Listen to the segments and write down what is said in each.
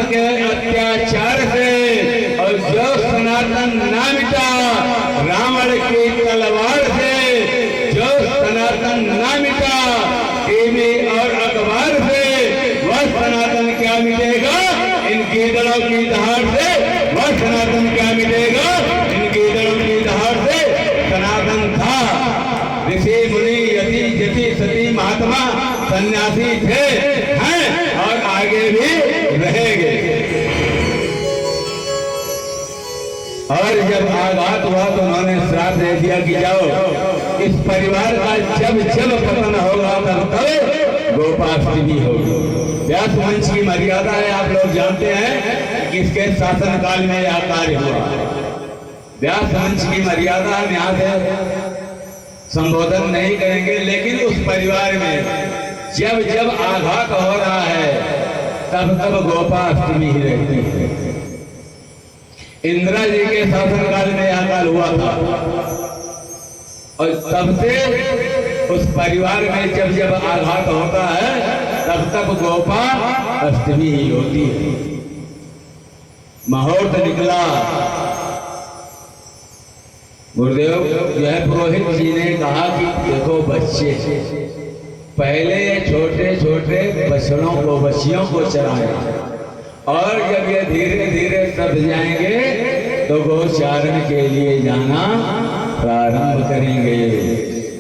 के अत्याचार से, और जो सनातन ना मिटा रावण की तलवार से, जो सनातन ना मिटा टीवी और अखबार से, वह सनातन क्या मिटेगा इन गीदड़ों की दहाड़ से, वह सनातन क्या मिटेगा इन गीदड़ों की दहाड़ से। सनातन था, ऋषि मुनि यति जति सती महात्मा सन्यासी थे, हैं और आगे भी रहेंगे। और जब आघात हुआ तो उन्होंने श्राप दे दिया कि जाओ इस परिवार का जब जब पतन होगा तब तब गोपाष्टमी होगी। व्यास वंश की मर्यादा है, आप लोग जानते हैं कि इसके शासन काल में यह कार्य हुआ। व्यास वंश की मर्यादा हम यहाँ से संबोधन नहीं करेंगे, लेकिन उस परिवार में जब जब आघात हो रहा है तब तब गोपाष्टमी ही रहती है। इंदिरा जी के शासनकाल में यह काल हुआ था, और तब से उस परिवार में जब जब आघात होता है तब तब गोपाष्टमी ही होती है। मुहूर्त निकला, गुरुदेव जो है पुरोहित जी ने कहा कि देखो बच्चे पहले छोटे छोटे बछड़ों को बच्चियों को चराएं, और जब ये धीरे धीरे सब जाएंगे तो गोचारण के लिए जाना प्रारंभ करेंगे।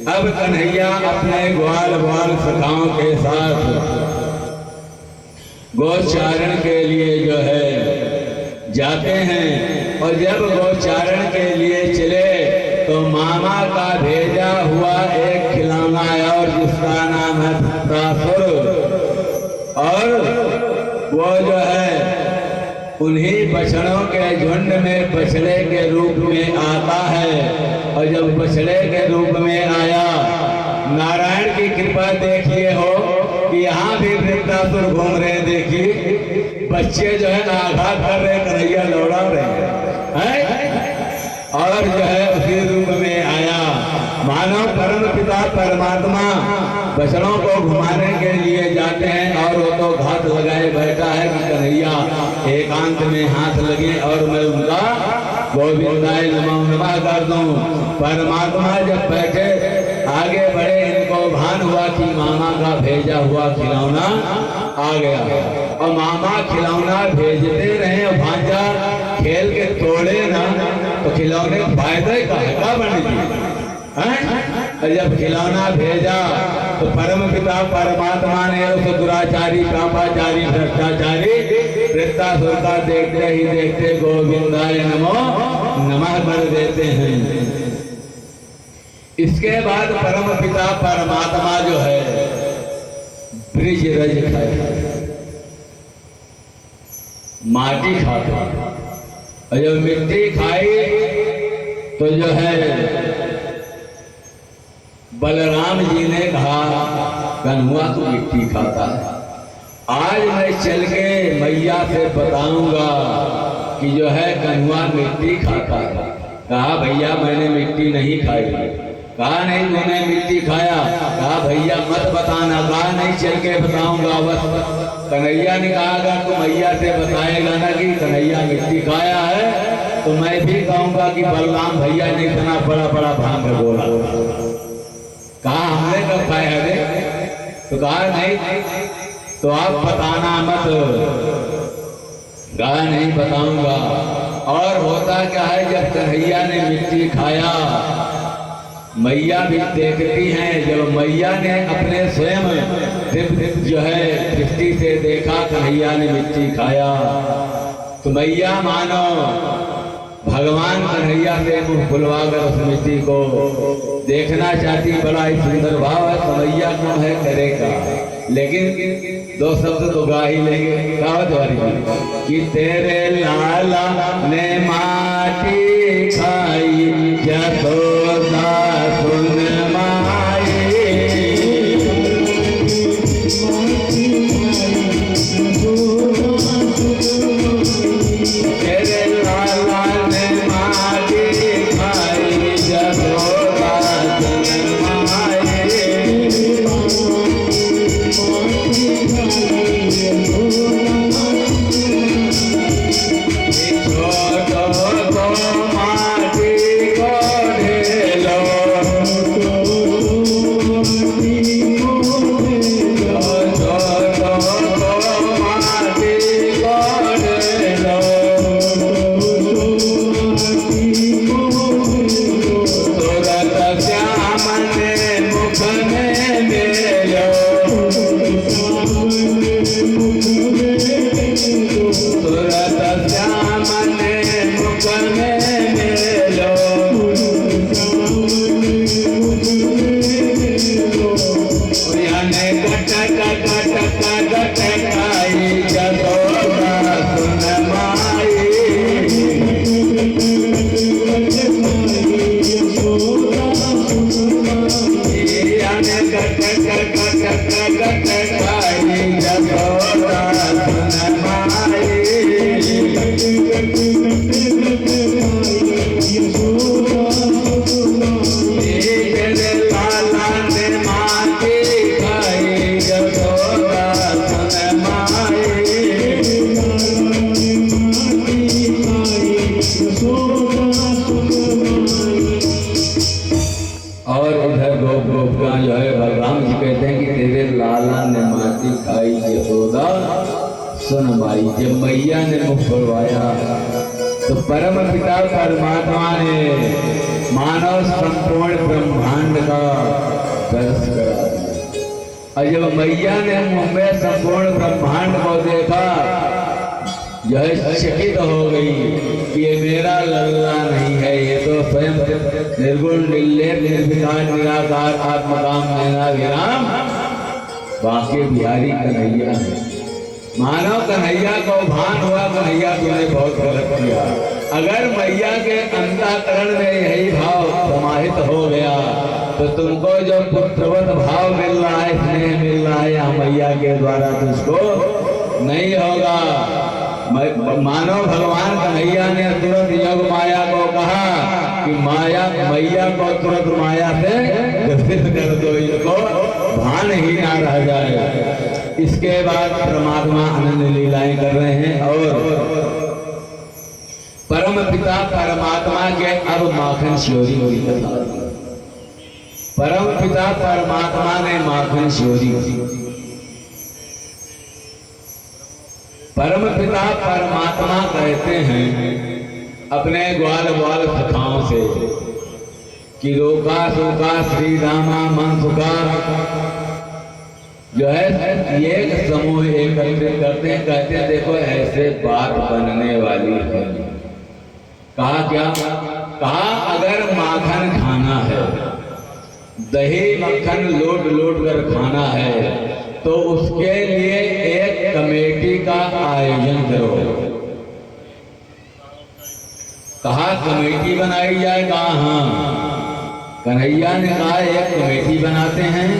अब कन्हैया अपने ग्वाल बाल सखाओं के साथ गोचारण के लिए जो है जाते हैं, और जब गोचारण के लिए चले तो मामा का भेजा हुआ एक खिलौना है और जिसका नाम है तासुर, और वो जो है उन्हीं बछड़ों के झुंड में बछड़े के रूप में आता है। और जब बछड़े के रूप में आया, नारायण की कृपा देखिए हो कि यहाँ भी वृत्तासुर घूम रहे, देखिए बच्चे जो है आघात कर रहे, कन्हैया लौड़ा रहे हैं, और जो है उसी रूप में आया। मानव परम पिता परमात्मा बछड़ों को घुमाने के लिए जाते हैं, और वो तो घात लगाए बैठा है कि कन्हैया एकांत में हाथ लगे और मैं उनका गोविंदाय नमो नमः कर दूं। परमात्मा जब बैठे आगे बढ़े, इनको भान हुआ कि मामा का भेजा हुआ खिलौना आ गया, और मामा खिलौना भेजते रहे, और भांजा खेल के तोड़े ना तो खिलौने फायदे का बनेगी। और जब खिलौना भेजा तो परम पिता परमात्मा ने उस दुराचारी पापाचारी भ्रष्टाचारी वृत्तासुर का देखते ही देखते गोविंदाय नमो नमः कर देते हैं। इसके बाद परम पिता परमात्मा जो है ब्रिज रज खाए, माटी खाता, और जब मिट्टी खाई तो जो है बलराम जी ने कहा कन्हुआ तो मिट्टी खाता है, आज मैं चल के मैया से बताऊंगा कि जो है कन्हुआ मिट्टी खाता है। कहा भैया मैंने मिट्टी नहीं खाई। कहा नहीं तूने मिट्टी खाया। कहा भैया मत बताना। कहा नहीं चल के बताऊंगा बस। कन्हैया ने कहा अगर तू मैया से बताएगा ना कि कन्हैया मिट्टी खाया है तो मैं भी कहूंगा कि बलराम भैया ने इतना बड़ा बड़ा भांग बोला। कहा हमने कब खाया रे? तो कहा नहीं तो आप बताना मत। कहा नहीं बताऊंगा। और होता क्या है जब कन्हैया ने मिट्टी खाया मैया भी देखती हैं। जब मैया ने अपने स्वयं जो है दृष्टि से देखा कन्हैया ने मिट्टी खाया तो मैया मानो भगवान कन्हैया से मुंह खुलवाकर उस मिट्टी को देखना चाहती। बड़ा ही सुंदर भाव है। कन्हैया कौन है करेगा, लेकिन दो शब्द तो गा ही लेंगे। कहावत वाली कि तेरे लाला ने माटी खाई यशोदा सुन माई। तेरे लाला ने माटी खाई यशोदा सुन माई। सूरत श्याम ने मुख में मेलो, याने कटक कटक कटकाई जसोदा सुन माई, याने कटक कटक कटकाई जसोदा सुन माई। लाला ने माँ की खाई जसोदा सुन माई, और इधर गोप गोपियाँ जो है बलराम जी कहते हैं कि तेरे लाला ने माटी खाई यशोदा सुन माई। जब मैया ने मुख खुलवाया तो परम पिता परमात्मा ने मानव संपूर्ण ब्रह्मांड का दर्श करा दिया। और जब मैया ने मुंह में संपूर्ण ब्रह्मांड को देखा, जो है चकित हो गई कि ये मेरा लल्ला नहीं है, ये तो स्वयं निर्गुण निर्लेप निर्विकार निराकार आत्मकाम नैना विराम बांके बिहारी कन्हैया है। मानव कन्हैया को भान हुआ, कन्हैया तूने बहुत गलत किया। अगर मैया के अंतःकरण में यही भाव समाहित हो गया तो तुमको जो पुत्रवत भाव मिल रहा है, स्नेह मिल रहा है यहाँ मैया के द्वारा, तुझको नहीं होगा। मानव भगवान कन्हैया ने तुरंत योग माया को कहा कि मैया को तुरंत माया से ग्रसित कर दो, इनको भान ही ना रह जाए। इसके बाद परमात्मा आनंद लीलाएं कर रहे हैं और परम पिता परमात्मा के अब माखन चोरी हुई। परम पिता परमात्मा ने माखन चोरी की। परम पिता परमात्मा कहते हैं अपने ग्वाल ग्वाल सखाओं से कि रोका सोका श्री रामा मन सुखा, जो है एक समूह एकत्रित करते हैं, कहते हैं देखो ऐसे बात बनने वाली है। कहा क्या? कहा अगर माखन खाना है, दही मक्खन लोट लोट कर खाना है तो उसके लिए एक कमेटी का आयोजन करो। कहा कमेटी बनाई जाए? कहा हाँ। कन्हैया ने कहा एक कमेटी बनाते हैं,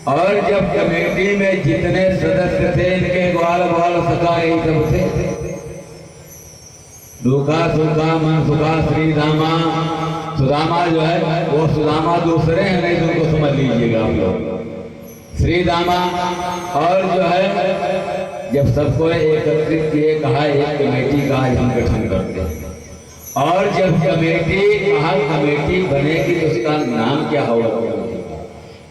और जब कमेटी में जितने सदस्य थे, इनके ग्वाल ग्वाल सखा यही सब थे, रूखा सूखा मन सुखा श्री रामा, सुदामा जो है वो सुदामा दूसरे हैं, नहीं तुमको समझ लीजिएगा आप लोग, श्री दामा। और जो है जब सबको एकत्रित किए, कहा एक कमेटी का आज हम गठन करते हैं। और जब कमेटी बनेगी तो उसका नाम क्या होगा?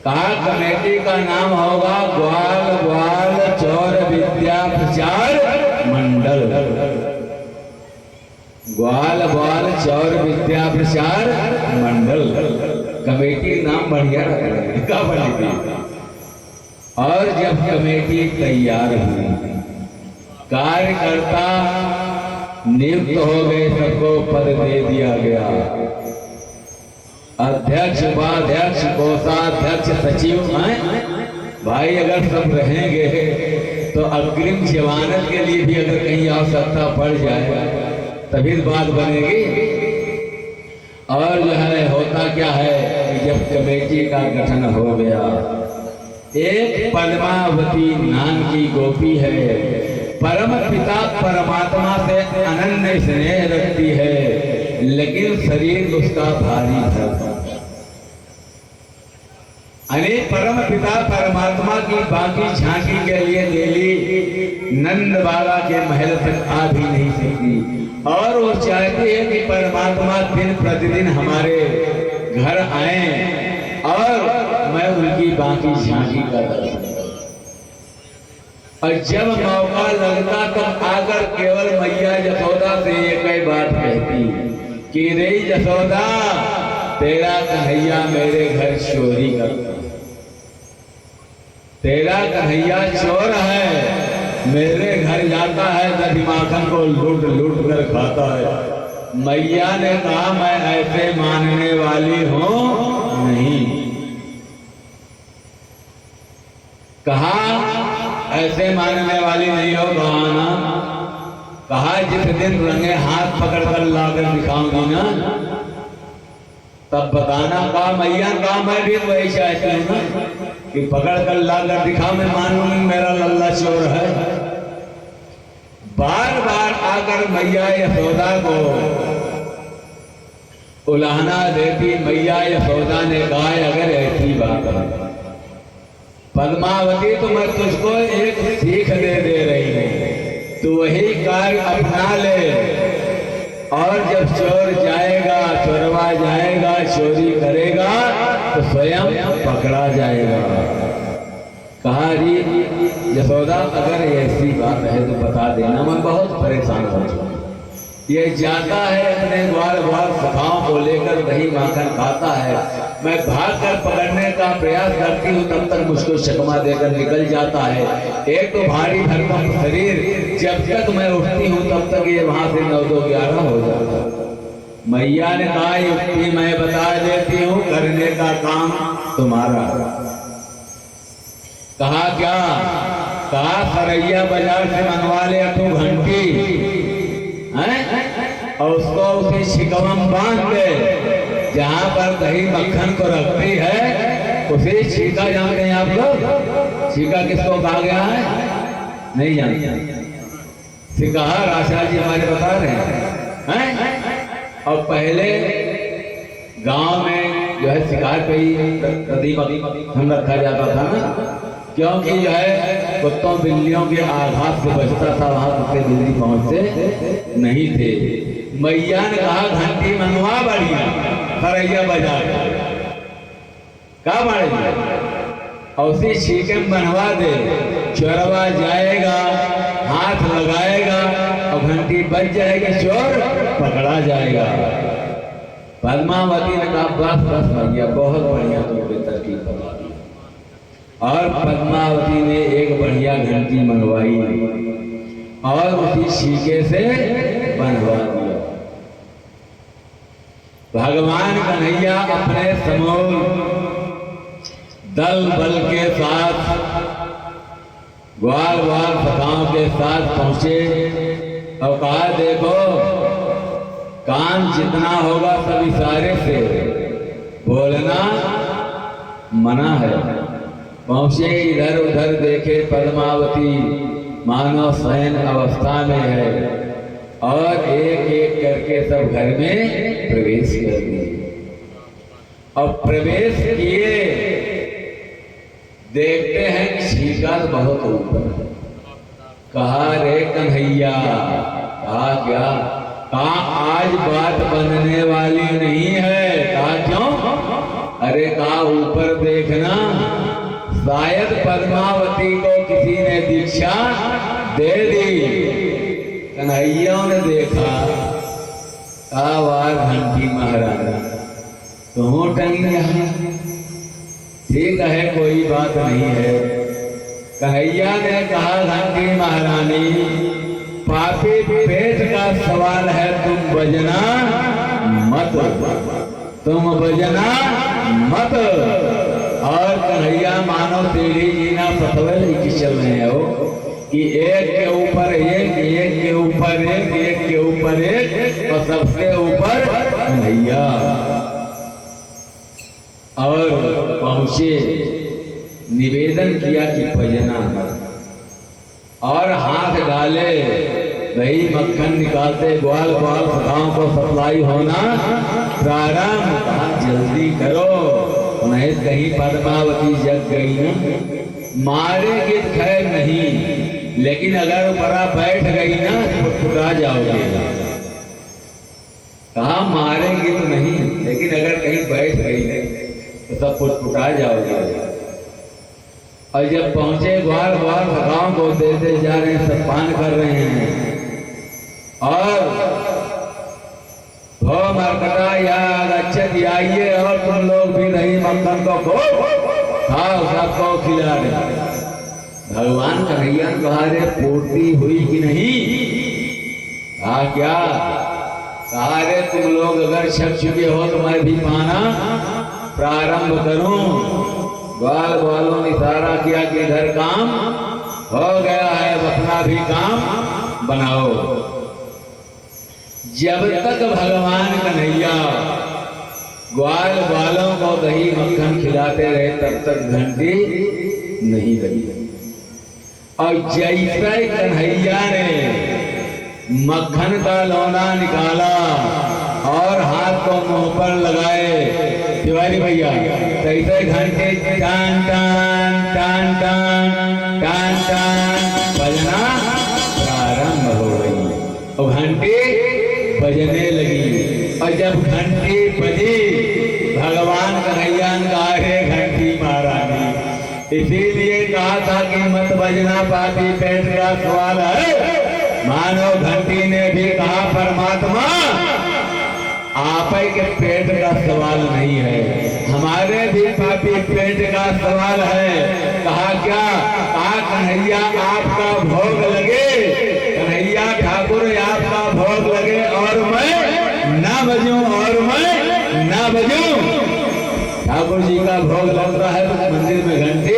कहा कमेटी का नाम होगा ग्वाल ग्वाल चौर विद्या प्रचार मंडल। ग्वाल ग्वाल चौर विद्या प्रचार मंडल कमेटी नाम बढ़िया का बनेगी। और जब कमेटी तैयार हुई, कार्यकर्ता नियुक्त हो गए, सबको पद दे दिया गया, अध्यक्ष उपाध्यक्ष कोषाध्यक्ष सचिव हैं। भाई अगर सब रहेंगे तो अग्रिम जमानत के लिए भी अगर कहीं आवश्यकता पड़ जाए तभी बात बनेगी। और जो है होता क्या है कि जब कमेटी का गठन हो गया, एक पद्मावती नाम की गोपी है, परम पिता परमात्मा से अनन्य स्नेह रखती है, लेकिन शरीर उसका भारी था। अनेक परम पिता परमात्मा की बाकी झांकी के लिए डेली नंद बाबा के महल तक आ भी नहीं सकती, और वो चाहती है कि परमात्मा दिन प्रतिदिन हमारे घर आए और मैं उनकी बाकी झांकी का दर्शन करूं। और जब मौका लगता तब आकर केवल मैया यशोदा से एक ही बात कहती कि रे यशोदा, तेरा कन्हैया मेरे घर चोरी करता, तेरा कन्हैया चोर है, मेरे घर जाता है दही माखन को लूट लूट कर खाता है। मैया ने कहा मैं ऐसे मानने वाली हूं नहीं। कहा ऐसे मानने वाली नहीं हो बहाना। कहा जिस दिन रंगे हाथ पकड़ कर लाकर दिखाऊंगी ना तब बताना। कहा मैया कहा मैं भी वही चाहती हूँ ना कि पकड़ कर लाकर दिखा, मैं मानूंगी मेरा लल्ला चोर है। बार बार आकर मैया यशोदा को उलाहना देती। मैया यशोदा ने कहा अगर ऐसी बात है पद्मावती तो मैं तुझको एक सीख दे रही हूँ, तू वही कार्य अपना ले और जब चोर जाएगा, चोरवा जाएगा, चोरी करेगा तो स्वयं पकड़ा जाएगा। कहा जी यशोदा अगर ऐसी बात है तो बता देना, मैं बहुत परेशान हो चुका। ये जाता है अपने ग्वाल ग्वाल सखाओं को लेकर दही माखन खाता है, मैं भाग कर पकड़ने का प्रयास करती हूँ तब तक मुझको चकमा देकर निकल जाता है। एक तो भारी भरकम शरीर, जब तक मैं उठती हूँ तब तक ये वहां से 9-2-11 हो जाता है। मैया ने कहा युक्ति मैं बता देती हूँ, करने का काम तुम्हारा। कहा क्या? कहा सरैया बाजार से मंगवा ले तू घंटी और उसको उसी शिकवम बांध दे जहां पर दही मक्खन को रखती है। उसे छीका जानते हैं आप लोग? छीका किसको कहा गया है? नहीं जानते। सिकहा राशा जी हमारे बता रहे हैं। और पहले गांव में जो है शिकार पे ही प्रदीप हम रखा जाता था ना, क्योंकि जो है कुत्तों बिल्लियों के आघात से बचता था, वहां कुत्ते बिल्ली पहुंचते नहीं थे। मैया ने कहा घंटी मंगवा बढ़िया सरैया बाजार का बढ़िया और उसी छीके में बनवा दे, चोरवा जाएगा, हाथ लगाएगा और घंटी बज जाएगी, चोर पकड़ा जाएगा। पद्मावती ने कहा बस बस मैया बहुत बढ़िया तुमने तरकीब बता दी। और पद्मावती ने एक बढ़िया घंटी मंगवाई और उसी छीके से बनवा दिया। भगवान कन्हैया अपने समूह दल बल के साथ ग्वाल ग्वाल सखाओं के साथ पहुंचे और कहा देखो काम जितना होगा सब इशारे से बोलना मना है। पहुंचे इधर उधर देखे पद्मावती मानव शयन अवस्था में है और एक एक करके सब घर में प्रवेश कर दिए। और प्रवेश किए देखते हैं छीका बहुत ऊपर। कहा रे कन्हैया, कहा क्या? कहा आज बात बनने वाली नहीं है। कहा क्यों? अरे कहा ऊपर देखना, शायद पद्मावती को किसी ने दीक्षा दे दी। कन्हैया ने देखा, वाह घंटी महाराजा तुम टंगी यहाँ, ठीक है कोई बात नहीं है। कन्हैया ने कहा घंटी महारानी पापी पेट का सवाल है, तुम बजना मत, तुम बजना मत। और कन्हैया मानो तेरी जीना सतवेल की चल रहे हो कि एक के ऊपर एक, एक के ऊपर एक, एक के ऊपर एक और सबसे ऊपर कन्हैया। और पहुंचे, निवेदन किया कि भजना और हाथ डाले, दही मक्खन निकालते ग्वाल ग्वाल सखाओं को सप्लाई होना प्रारंभ। कहा जल्दी करो नहीं कहीं पद्मावती जग गई ना। मारेगी खैर नहीं, लेकिन अगर ऊपरा बैठ गई ना तो फुटा जाओगे। कहा मारेगी तो नहीं, लेकिन अगर कहीं बैठ गई तो सब फुटफुटा जाओगे। और जब पहुंचे ग्वाल ग्वाल सखाओं को देते जा रहे हैं, सब पान कर रहे हैं। और भो मरकटा या गच्छत आइए और तुम लोग भी नहीं मक्खन को खाओ, सबको खिला दे। भगवान कन्हैया ने कहा रे पूर्ति हुई कि नहीं? कहा क्या? कहा रे तुम लोग अगर छक चुके हो तो मैं भी पाना प्रारंभ करूं। ग्वाल ग्वालों ने इशारा किया कि इधर काम हो गया है, अपना भी काम बनाओ। जब तक भगवान कन्हैया ग्वाल ग्वालों को दही मक्खन खिलाते रहे तब तक घंटी नहीं लगी। और जैसे कन्हैया ने मक्खन का लोना निकाला और हाथ को मुंह पर लगाए, तिवारी भैया, तैसे घंटे टान टान टान टान टान टान बजना प्रारंभ हो गई और घंटी बजने लगी। और जब घंटी बजी भगवान कन्हैया ने कहा रे घंटी महारानी, इसीलिए कहा था कि मत बजना पापी पेट का सवाल है। मानो घंटी ने भी कहा परमात्मा आप के पेट का सवाल नहीं है, हमारे भी पापी पेट का सवाल है। कहा क्या? कहा कन्हैया आपका भोग लगे, कन्हैया ठाकुर आपका भोग लगे और मैं ना बजूं, और मैं ना बजूं। ठाकुर जी का भोग लगता है तो मंदिर में घंटी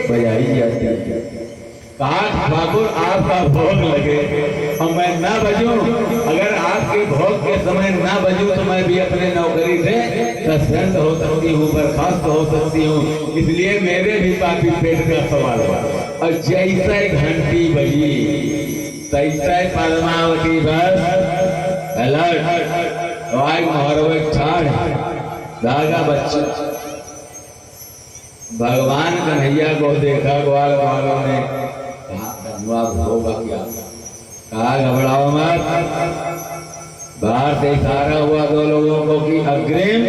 बजाई जाती है। कहा ठाकुर आपका भोग लगे और मैं ना बजूं, अगर आपके भोग के समय ना बजूं तो मैं भी अपने नौकरी से सस्पेंड हो सकती हूँ, बर्खास्त हो सकती हूँ, इसलिए मेरे भी पापी पेट का सवाल हुआ। और जैसे घंटी बजी तैसे पद्मावती बस अलर्ट मोहर ठाड़ धागा बच्चा। भगवान कन्हैया को देखा ग्वाल ग्वालों ने, होगा क्या? कहा घबराओ मत। बाहर से इशारा हुआ दो लोगों को कि अग्रिम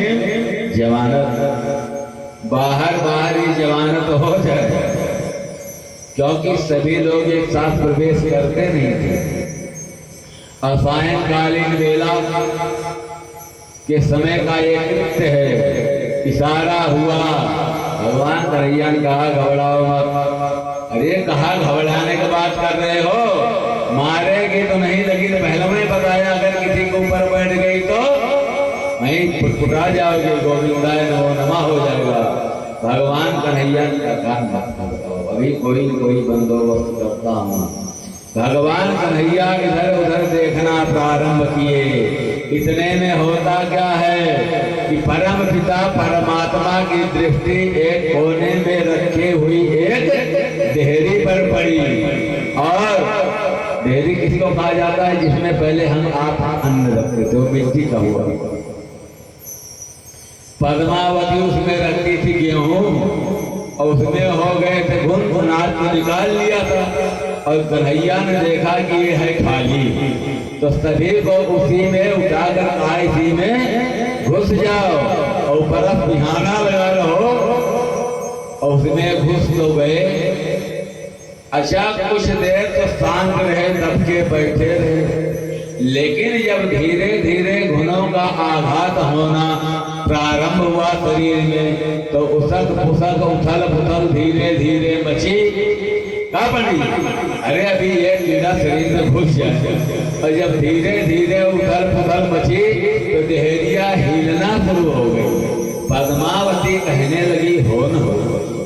जमानत, बाहर ही जमानत हो जाए, क्योंकि सभी लोग एक साथ प्रवेश करते नहीं थे। असायंकालीन वेला के समय का एक कृत्य है, इशारा हुआ। भगवान कन्हैया ने कहा घबराओ मत। अरे कहा घबराने की बात कर रहे हो? मारेगी तो नहीं, लेकिन पहले में बताया अगर किसी के ऊपर बैठ गई तो वहीं फुटफुटा जाओगे, गोविंदाय नमो नमः हो जाएगा। भगवान कन्हैया का काम मत करो, अभी कोई बंदोबस्त करता हूँ। भगवान कन्हैया इधर उधर देखना प्रारंभ किए। इतने में होता क्या है कि परम पिता परमात्मा की दृष्टि एक कोने में रखी हुई एक देहरी पर पड़ी। और देहरी किसको कहा जाता है? जिसमें पहले हम आप अन्न रखते थे, वो मिट्टी का हुआ। पद्मावती उसमें रखती थी गेहूं और उसमें हो गए थे घुन, अनाज को निकाल लिया था और कन्हैया ने देखा कि ये है खाली, तो सभी को उसी में उठाकर आईसी में घुस जाओ और बर्फ बिहाना लगा रहो और उसमें घुस तो गए। अच्छा कुछ देर तो शांत रहे, दबके बैठे रहे, लेकिन जब धीरे धीरे घुनों का आघात होना प्रारंभ हुआ शरीर में तो उसक फुसक उथल पुथल धीरे धीरे मची। कहा पंडित? अरे अभी ये कीड़ा शरीर में घुस जाए। और जब धीरे धीरे उथल पुथल मची तो देहरिया हिलना शुरू हो गई। पद्मावती कहने लगी हो न हो,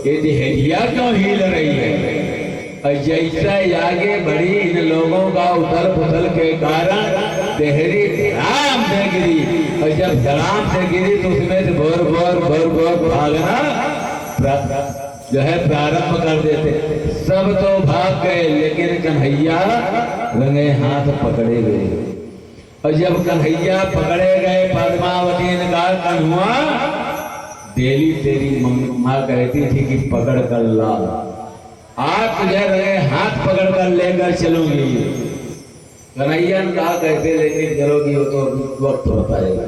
ये देहरिया क्यों हिल रही है? और जैसा आगे बढ़ी इन लोगों का उथल पुथल के कारण देहरी धड़ाम से गिरी। और जब धड़ाम से गिरी तो उसमें से भोर भोर भागना जो है प्रारंभ कर देते। सब तो भाग गए, लेकिन कन्हैया रंगे हाथ पकड़े गए। और जब कन्हैया पकड़े गए, पद्मावती ने कहा कन्हुआ डेली तेरी माँ कहती थी कि पकड़ कर ला, आप तुझे रंगे हाथ पकड़ कर लेकर चलूंगी। कन्हैया ने कहा कैसे लेकर चलोगी, वो तो वक्त बताएगा।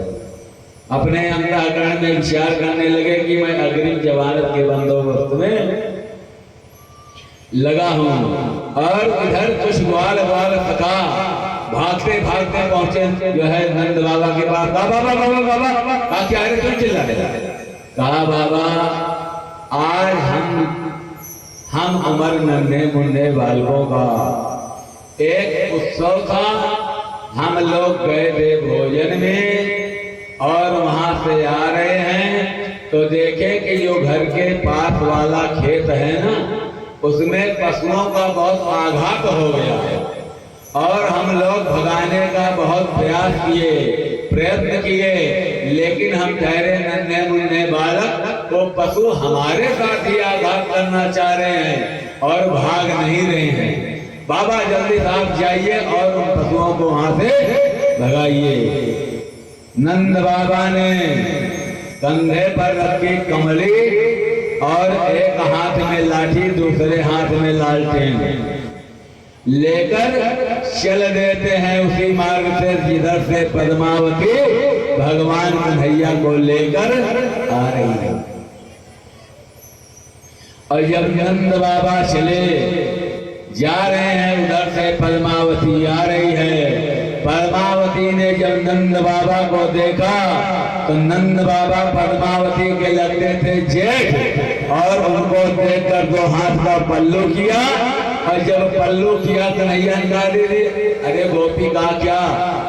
अपने अंतःकरण में विचार करने लगे कि मैं अग्रिम जमानत के बंदोबस्त में लगा हूं। और इधर कुछ ग्वाल सखा भागते भागते पहुंचे जो है नंद बाबा के पास। बाबा बाबा बाबा बाबा क्या है, क्यों चिल्ला रहे? कहा बाबा आज हम हम उम्र नन्हे मुन्ने बालकों का एक उत्सव था। हम लोग गए थे भोजन में और वहां से आ रहे हैं तो देखे कि जो घर के पास वाला खेत है ना, उसमें पशुओं का बहुत आघात हो गया है और हम लोग भगाने का बहुत प्रयास किए, प्रयत्न किए, लेकिन हम ठहरे नन्हे मुन्ने बालक को पशु हमारे साथ ही आघात करना चाह रहे हैं और भाग नहीं रहे हैं। बाबा जल्दी आप जाइए और उन पशुओं को वहां से भगाइए। नंद बाबा ने कंधे पर रखी कमली और एक हाथ में लाठी दूसरे हाथ में लालटेन लेकर चल देते हैं उसी मार्ग से जिधर से पद्मावती भगवान कन्हैया को लेकर आ रही है। और जब नंद बाबा चले जा रहे हैं, उधर से पद्मावती आ रही है। पद्मावती ने जब नंद बाबा को देखा तो नंद बाबा पद्मावती के लगते थे जेठ और उनको देखकर दो हाथ का पल्लू किया और जब पल्लू किया कन्हैया ने अरे गोपी का क्या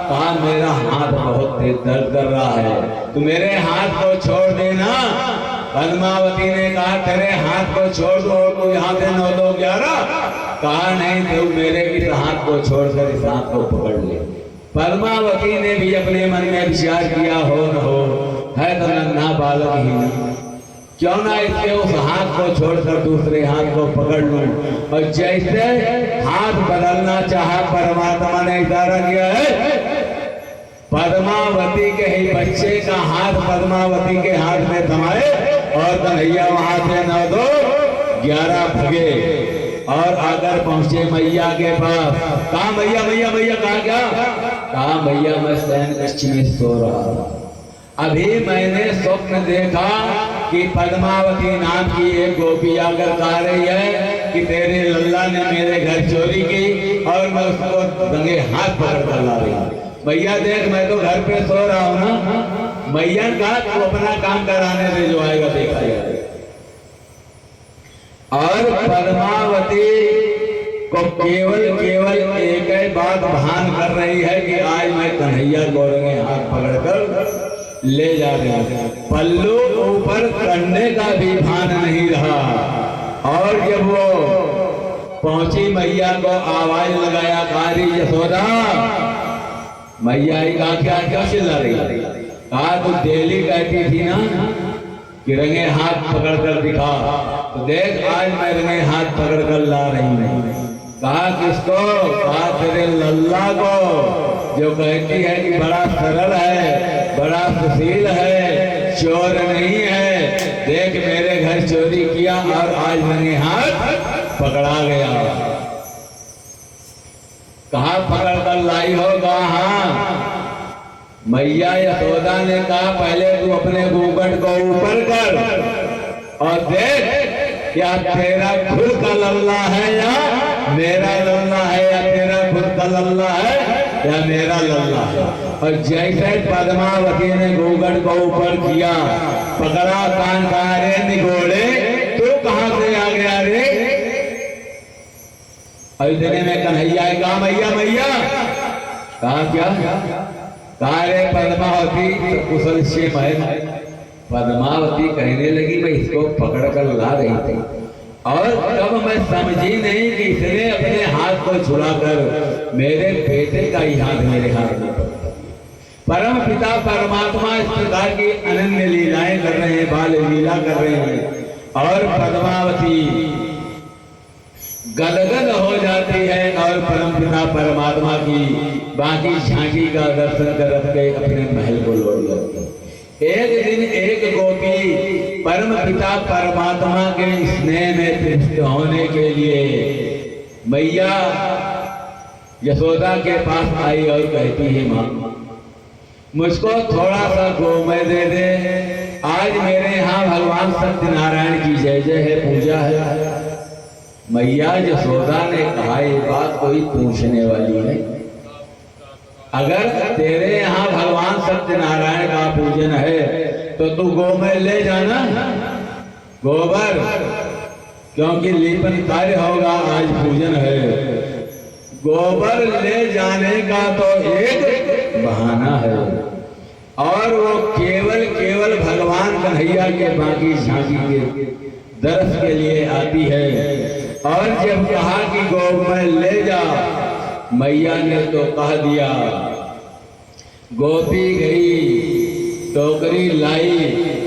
कहा, मेरा हाथ बहुत तेज दर्द कर रहा है, तू मेरे हाथ को छोड़ देना। पद्मावती ने कहा तेरे हाथ को छोड़ दो और तू यहाँ से 9 2 11 कहा नहीं, तू मेरे इस हाथ को छोड़कर इस हाथ को पकड़ ले। पद्मावती ने भी अपने मन में विचार किया, हो न हो है तो नन्हा बालक ही, क्यों ना इसके उस हाथ को छोड़कर दूसरे हाथ को पकड़ लूं। और जैसे हाथ बदलना चाहा परमात्मा ने इशारा किया है, पद्मावती के ही बच्चे का हाथ पद्मावती के हाथ में थमाए और कन्हैया वहां से 9 2 11 भगे और आकर पहुंचे मैया के पास। कहा मैया मैया मैया, कहा क्या? कहा मैया मैं शयन कक्ष में सो रहा था, अभी मैंने स्वप्न देखा कि पद्मावती नाम की एक गोपी आकर कह रही है कि तेरे लल्ला ने मेरे घर चोरी की और मैं उसको दंगे हाथ पकड़ कर ला रही। भैया देख मैं तो घर पे सो रहा हूँ ना। मैया ने कहा तू अपना काम कराने से जो आएगा देखा जाएगा। और पद्मावती को केवल एक ही बात भान कर रही है कि आज मैं कन्हैया को हाथ पकड़कर ले जा रहे हैं। पल्लू ऊपर करने का भी भान नहीं रहा। और जब वो पहुंची मैया को आवाज लगाया, कारी यशोदा। मैया ही कहा क्या क्या चिल्ला रही? कहा तू डेली कहती थी ना कि रंगे हाथ पकड़ कर दिखा, तो देख आज मैं रंगे हाथ पकड़ कर ला रही हूँ। कहा किसको? कहा तेरे लल्ला को, जो कहती है कि बड़ा सरल है, बड़ा सुशील है, चोर नहीं है। देख मेरे घर चोरी किया और आज रंगे हाथ पकड़ा गया। कहा पकड़ कर लाई होगा? हाँ। मैया यशोदा ने कहा पहले तू अपने घूंघट को ऊपर कर और देख क्या तेरा खुद का लल्ला है या मेरा लल्ला है, या तेरा खुद का लल्ला है या मेरा लल्ला है। और जैसे पद्मावती ने घूंघट को ऊपर किया, पकड़ा कान का, रे निगोड़े तू कहां से आ गया रे? इतने में कन्हैया कहा मैया मैया। कहा क्या? कहा रे पद्मावती कुशल से है। पद्मावती कहने लगी मैं इसको पकड़ कर ला रही थी और तब मैं समझी नहीं कि इसने अपने हाथ को छुड़ाकर मेरे बेटे का ही हाथ मेरे हाथ में पकड़ा। परम पिता परमात्मा इस प्रकार की अनन्य लीलाएं कर रहे हैं, बाल लीला कर रहे हैं और पद्मावती गदगद हो जाती है और परम पिता परमात्मा की बाकी झांकी का दर्शन कर के अपने महल को लौट जाती है। एक दिन एक गोपी परम पिता परमात्मा के स्नेह में तृप्त होने के लिए मैया यशोदा के पास आई और कहती है मां मुझको थोड़ा सा गोमय दे दे, आज मेरे यहाँ भगवान सत्यनारायण की जय जय है, पूजा है। मैया यशोदा ने कहा ये बात कोई पूछने वाली है, अगर तेरे यहाँ भगवान सत्यनारायण का पूजन है तो तू गोमय ले जाना, गोबर क्योंकि लेपन कार्य होगा, आज पूजन है। गोबर ले जाने का तो एक बहाना है, और वो केवल केवल भगवान कन्हैया के बाकी झांकी के दर्श के लिए आती है। और जब कहा कि गोमय ले जा, मैया ने तो कह दिया। गोपी गई, टोकरी लाई,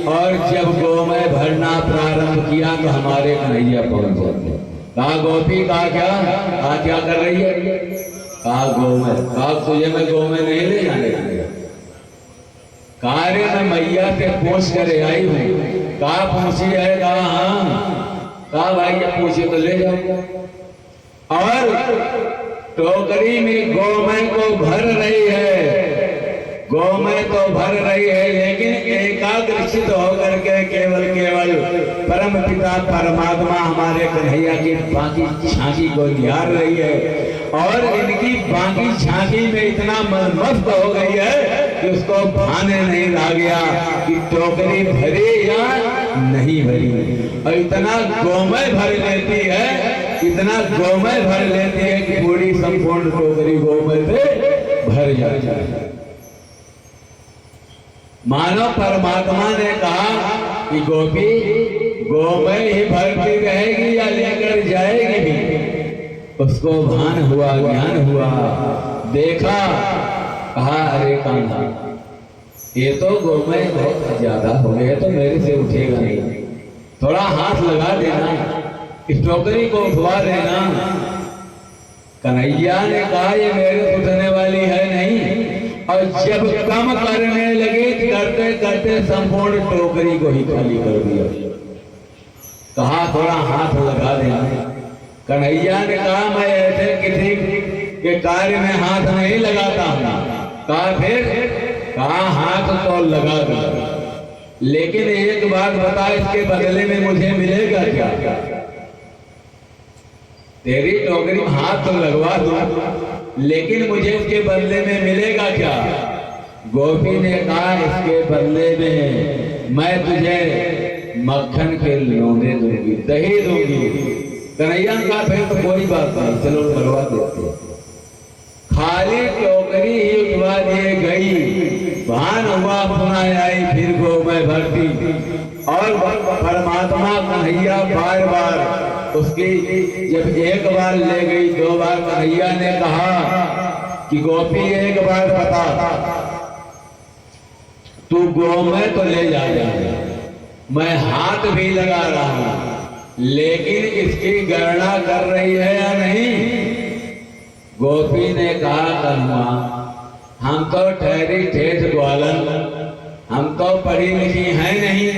और जब गोमय भरना प्रारंभ किया तो हमारे कन्हैया पहुंच जाते। कहा गोपी, कहा क्या कर रही है? कहा गोमय। कहा तुझे मैं गोमय नहीं ले जाने दिया, कार्य में मैया से पूछ कर आई हूँ। कहा पूछी है? कहा हाँ। कहा भाई ये पूछे तो ले जाओ। और टोकरी में गोमय को भर रही है, गोमय तो भर रही है, लेकिन एकाग्रचित होकर के केवल केवल परम पिता परमात्मा हमारे कन्हैया की बाकी झांकी को निहार रही है। और इनकी बाकी झांकी में इतना मस्त हो गई है कि उसको भाने नहीं रह गया कि टोकरी भरी या नहीं भरी। और इतना गोमय भर लेती है, इतना गोमय भर लेती है कि पूरी संपूर्ण टोकरी गोमय से भर जाती है। मानो परमात्मा ने कहा कि गोपी, गोमय ही भरती रहेगी या लेकर जाएगी भी? उसको भान हुआ, ज्ञान हुआ, देखा, कहा अरे कान्हा, ये तो गोमय बहुत ज्यादा हो गया, तो मेरे से उठेगा नहीं, थोड़ा हाथ लगा देना, इस टोकरी को उठवा देना। कन्हैया ने कहा ये मेरे से उठने वाली है नहीं। और जब कम करने लगी, करते करते संपूर्ण टोकरी को ही खाली कर दिया। कहा थोड़ा हाथ लगा देना। कन्हैया ने कहा मैं ऐसे किसी के कार्य में हाथ नहीं लगाता हूँ। कहा फिर? कहा हाथ तो लगा दो, लेकिन एक बात बता, इसके बदले में मुझे मिलेगा क्या? तेरी टोकरी में हाथ तो लगवा दो, लेकिन मुझे इसके बदले में मिलेगा क्या? गोपी ने कहा इसके बदले में मैं तुझे मक्खन के लोंदे दूंगी, दही दूंगी। कन्हैया का फिर तो कोई बात नहीं, चलो करवा देते। खाली टोकरी ही उठवा दिए गई, भान हुआ पुनः आई फिर गोमय भरती। और परमात्मा कन्हैया बार बार उसकी जब एक बार ले गई, दो बार कन्हैया ने कहा कि गोपी एक बार बता, तू गोमय तो ले जा, मैं हाथ भी लगा रहा हूं, लेकिन इसकी गणना कर रही है या नहीं? गोपी ने कहा कन्हैया, हम तो ठहरी ठेठ ग्वालन, हम तो पढ़ी लिखी है नहीं,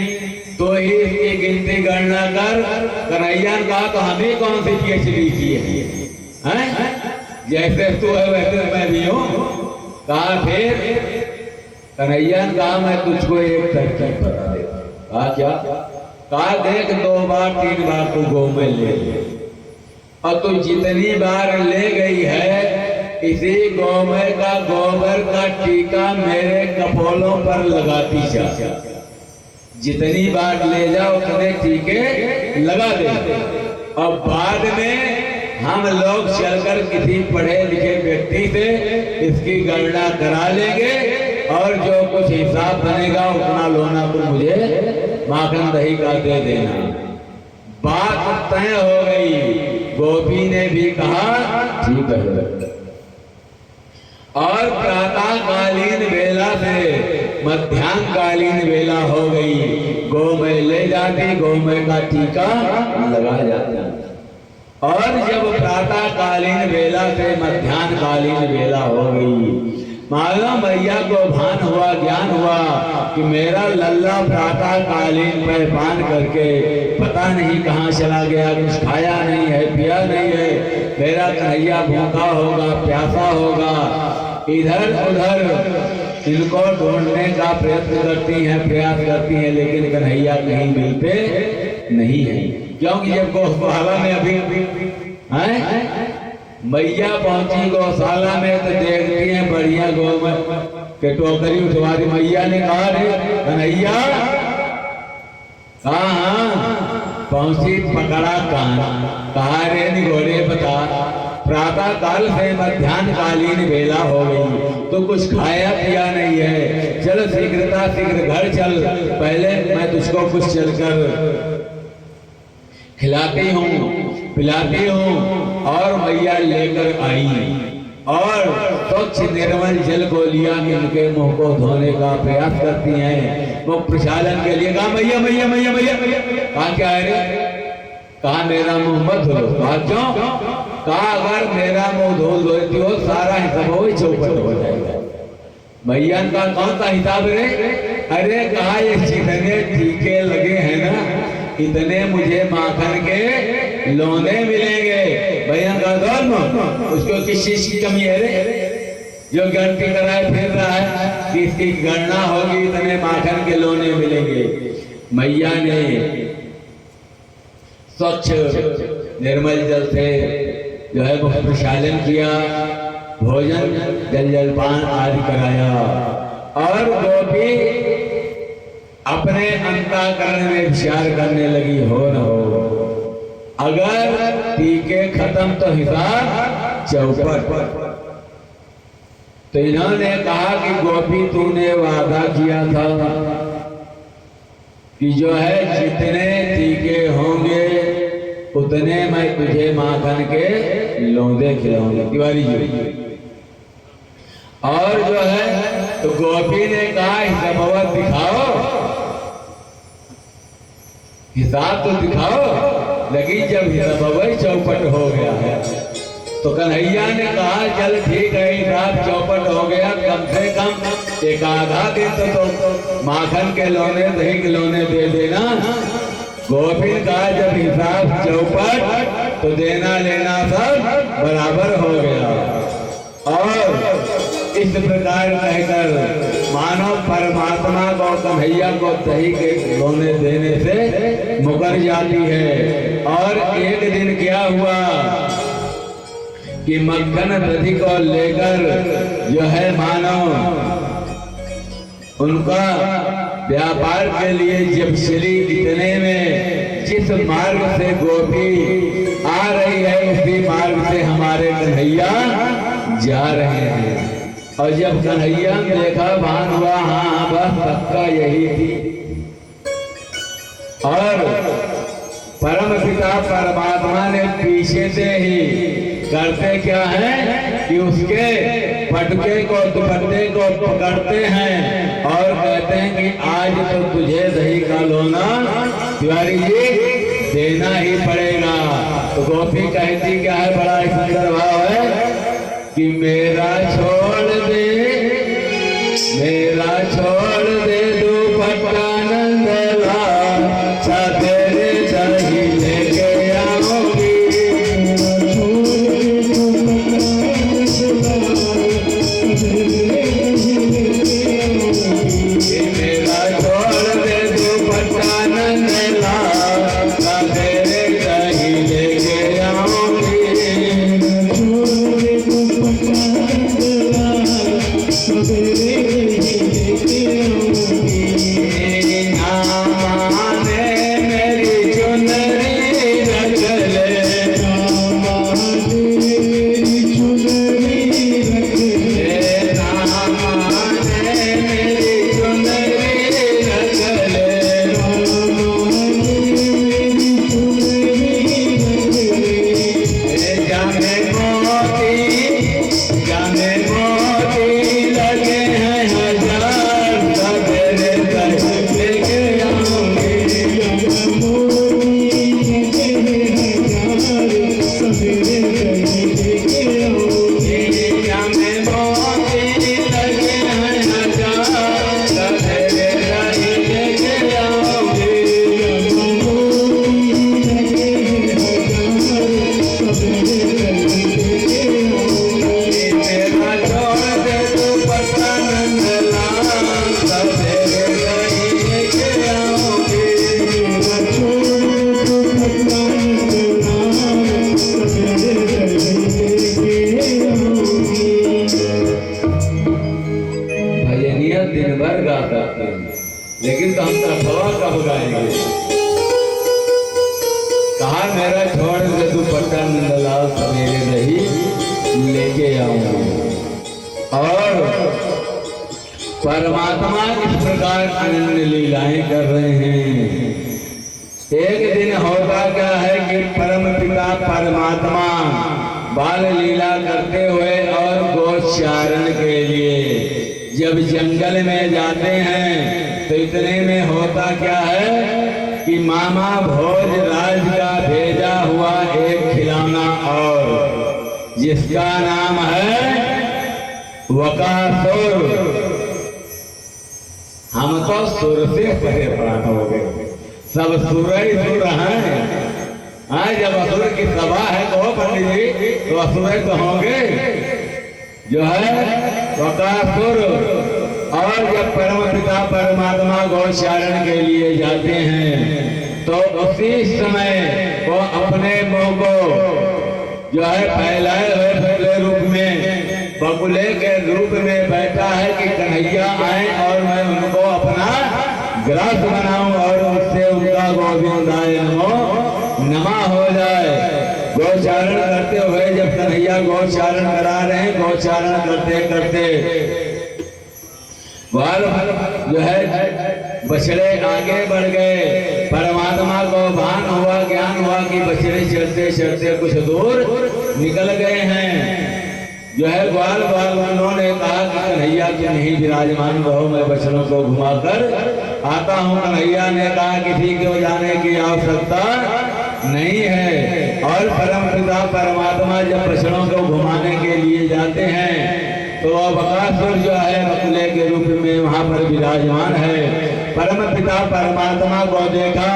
तो ही इसकी गिनती गणना कर। कन्हैया ने कहा तो हमें कौन सी पीएचडी की है? जैसे तू है वैसे मैं भी हूं। कहा फिर? कन्हैया ने कहा मैं तुझको एक तरकीब बता देता। कहा क्या? कहा देख, 2 बार 3 बार तू गोमय ले, और तू जितनी बार ले गई है, इसी गोमय का गोबर का टीका मेरे कपोलों पर लगाती जा। जितनी बार ले जाओ उतने टीके लगा दे। और बाद में हम लोग चलकर किसी पढ़े लिखे व्यक्ति से इसकी गणना करा लेंगे, और जो कुछ हिसाब बनेगा उतना लोना तो मुझे माखन दही का दे देना। बात तय हो गई। गोपी ने भी कहा ठीक है। और प्रातःकालीन वेला से मध्याह्नकालीन वेला हो गई। गोमय ले जाती, गोमय का टीका लगा जाता। और जब प्रातःकालीन वेला से मध्याह्नकालीन वेला हो गई, मालूम मैया को भान हुआ, ज्ञान हुआ कि मेरा लल्ला प्रातःकालीन में पान करके पता नहीं कहाँ चला गया, कुछ खाया नहीं है, पिया नहीं है, मेरा कन्हैया भूखा होगा, प्यासा होगा। इधर उधर इनको ढूंढने का प्रयत्न करती हैं, प्रयास करती हैं, लेकिन कन्हैया कहीं मिलते नहीं है। क्योंकि जब गौशाला में अभी मैया पहुंची गौशाला में तो देखती हैं बढ़िया गोमय के टोकरी उठवा दी। मैया ने कहा रे कन्हैया, हाँ पहुंची, पकड़ा कान, कहा रे निगोरे बता, प्रातः काल से मध्यान्ह कालीन बेला हो गई तो कुछ खाया पिया नहीं है, चल शीघ्र घर चल, पहले मैं तुझको कुछ चलकर खिलाती हूँ पिलाती हूँ। और मैया लेकर आई और स्वच्छ निर्मल जल को लिया, इनके मुंह को धोने का प्रयास करती हैं। वो प्रसालन के लिए कहा मैया मैया मैया मैया, कहा क्या है रे, कहा मेरा मुंह मत धो। कहा क्यों, कहा अगर मेरा मुंह धो देती हो सारा हिसाब हो चौपट हो जाएगा। मैया का कौन सा हिसाब रे, अरे कहा ये जितने टीके लगे हैं ना इतने मुझे माखन के लोने मिलेंगे। भैया का दौर उसको किस चीज की कमी है रे, जो गिनती कराए फिर रहा है कि इसकी गणना होगी इतने माखन के लोने मिलेंगे। मैया ने स्वच्छ निर्मल जल से जो है वो प्रसालन किया, भोजन जलपान आदि कराया और गोपी अपने अंतःकरण में विचार करने लगी, हो न हो अगर टीके खत्म तो हिसाब चौपट। तो इन्होंने कहा कि गोपी तूने वादा किया था कि जो है जितने टीके होंगे उतने मैं तुझे माखन के लोंदे खिलाऊंगी तिवारी जी। और जो है तो गोपी ने कहा हिसाब दिखाओ, हिसाब तो दिखाओ। लगी जब हिसाब चौपट हो गया है तो कन्हैया ने कहा चल ठीक है हिसाब चौपट हो गया, कम से कम एक आधा दिन तो माखन के लोने दही के लोने दे देना। गोपी का जब हिसाब चौपट तो देना लेना सब बराबर हो गया। और इस प्रकार कहकर मानव परमात्मा को कन्हैया को दही के लोने देने से मुकर जाती है। और एक दिन क्या हुआ कि मक्खन दही को लेकर जो है मानव उनका व्यापार के लिए जब चली, इतने में जिस मार्ग से गोपी आ रही है उसी मार्ग से हमारे कन्हैया जा रहे हैं। और जब कन्हैया ने देखा भान हुआ हाँ बस पक्का यही थी। और परम पिता परमात्मा ने पीछे से ही करते क्या है कि उसके पटके को दुपट्टे को पकड़ते हैं और कहते हैं कि आज तो तुझे दही का लोना तिवारी जी देना ही पड़ेगा। तो गोपी कहती क्या है, बड़ा सुंदर भाव है कि मेरा छोड़ दे दुपट्टा नंदला, तेरे दही लेके आओगी। मेरा छोड़ दे दुपट्टा नंदला, तेरे दही लेके आओगी। लेकिन तो हम हवा कब गाएंगे। मेरा छोड़ के तू पट्टा नंदलाल सवेरे नहीं लेके आऊंगा। और परमात्मा इस प्रकार अनन्य लीलाएं कर रहे हैं। एक दिन होता क्या है कि परम पिता परमात्मा बाल लीला करते हुए और गोचारण के लिए जब जंगल में जाते हैं तो इतने में होता क्या है कि मामा भोजराज का भेजा हुआ एक खिलौना और जिसका नाम है बकासुर। हम तो सुर से परेशान हो गए, सब सुर ही सुर हैं। आज जब असुर की सभा है तो पंडित जी तो असुर तो होंगे जो है बकासुर। और जब परम पिता परमात्मा गौचारण के लिए जाते हैं तो उसी समय वो अपने मुंह को जो है फैलाए हुए बगुले रूप में बगुले के रूप में बैठा है कि कन्हैया आए और मैं उनको अपना ग्रास बनाऊं और उससे उनका गोविंदाय नमा हो जाए। गौचारण करते हुए जब कन्हैया गौचारण करा रहे हैं, गौचारण करते करते जो है बछड़े आगे बढ़ गए। परमात्मा को भान हुआ, ज्ञान हुआ कि बछड़े चलते चलते कुछ दूर निकल गए हैं। जो है ग्वाल वालों ने कहा कि कन्हैया के नहीं विराजमान रहो, मैं बछड़ों को घुमाकर आता हूँ। कन्हैया ने कहा किसी को जाने की आवश्यकता नहीं है। और परम पिता परमात्मा जब बछड़ों को घुमाने के लिए जाते हैं तो वह बकासुर जो है बकुले के रूप में वहां पर विराजमान है। परम पिता परमात्मा को देखा,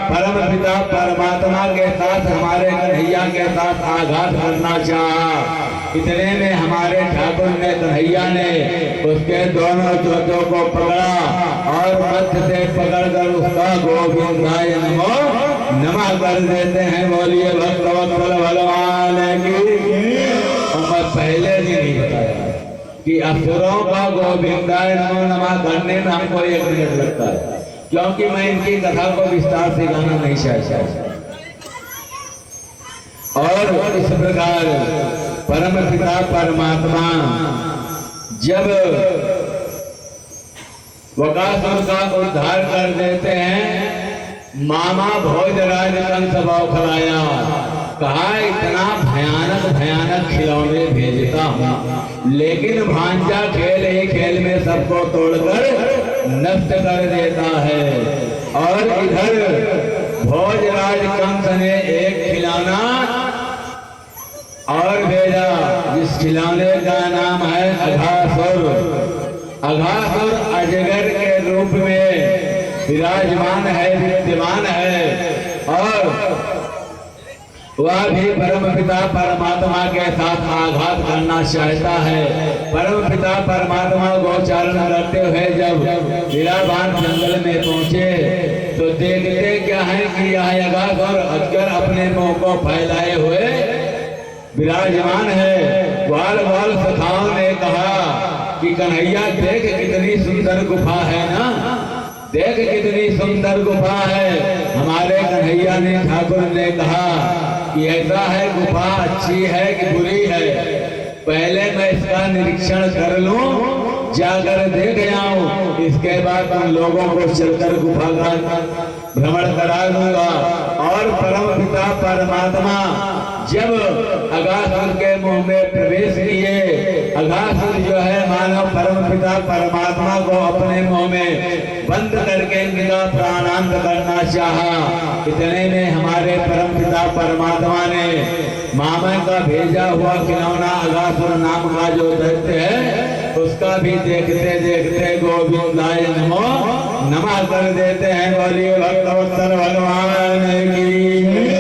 परम पिता परमात्मा के साथ हमारे कन्हैया के साथ आघात करना चाहा। इतने में हमारे ठाकुर ने कन्हैया ने उसके दोनों चोटों को पकड़ा और मध्य से पकड़कर उसका गोविंदाय नमो नमः कर देते हैं। बोलिए भक्तवत्सल भगवान की। और पहले भी नहीं बताया कि असुरों का गोविंदाय नमो नमः करने में हमको 1 मिनट लगता है, क्योंकि मैं इनकी कथा को विस्तार से गाना नहीं चाहता। और इस प्रकार परम पिता परमात्मा जब बकासुर का उद्धार कर देते हैं, मामा भोजराज कंस बौखलाया, कहा इतना भयानक भयानक खिलौने भेजता हूँ लेकिन भांजा खेल ही खेल में सबको तोड़कर नष्ट कर देता है। और इधर भोजराज कंस ने एक खिलौना और भेजा जिस खिलौने का नाम है अघासुर। अघासुर अजगर के रूप में विराजमान है, विद्यमान है। और वह भी परम पिता परमात्मा के साथ आघात करना चाहता है। परम पिता परमात्मा गोचारण करते हुए जब वीराबान जंगल में पहुंचे तो देखते क्या है कि यह अघासुर अजगर अपने मुंह को फैलाए हुए विराजमान है। ग्वाल ग्वाल सखाओं ने कहा कि कन्हैया देख कितनी सुंदर गुफा है ना, देख कितनी सुंदर गुफा है। हमारे कन्हैया ने ठाकुर ने कहा कि ऐसा है गुफा अच्छी है कि बुरी है, पहले मैं इसका निरीक्षण कर लूं, जाकर देख आऊं, इसके बाद उन लोगों को चलकर गुफा का भ्रमण करा दूंगा। और परम पिता परमात्मा जब अघासुर के मुंह में प्रवेश किए, अघासुर जो है मानव परम पिता परमात्मा को अपने मुंह में बंद करके इनका प्राणांत करना चाहा। इतने में हमारे परम पिता परमात्मा ने मामा का भेजा हुआ खिलौना अघासुर नाम का जो दैत्य है उसका भी देखते देखते गोविंदाय नमो नमः कर देते हैं। बोलिए भक्तवत्सल भगवान की।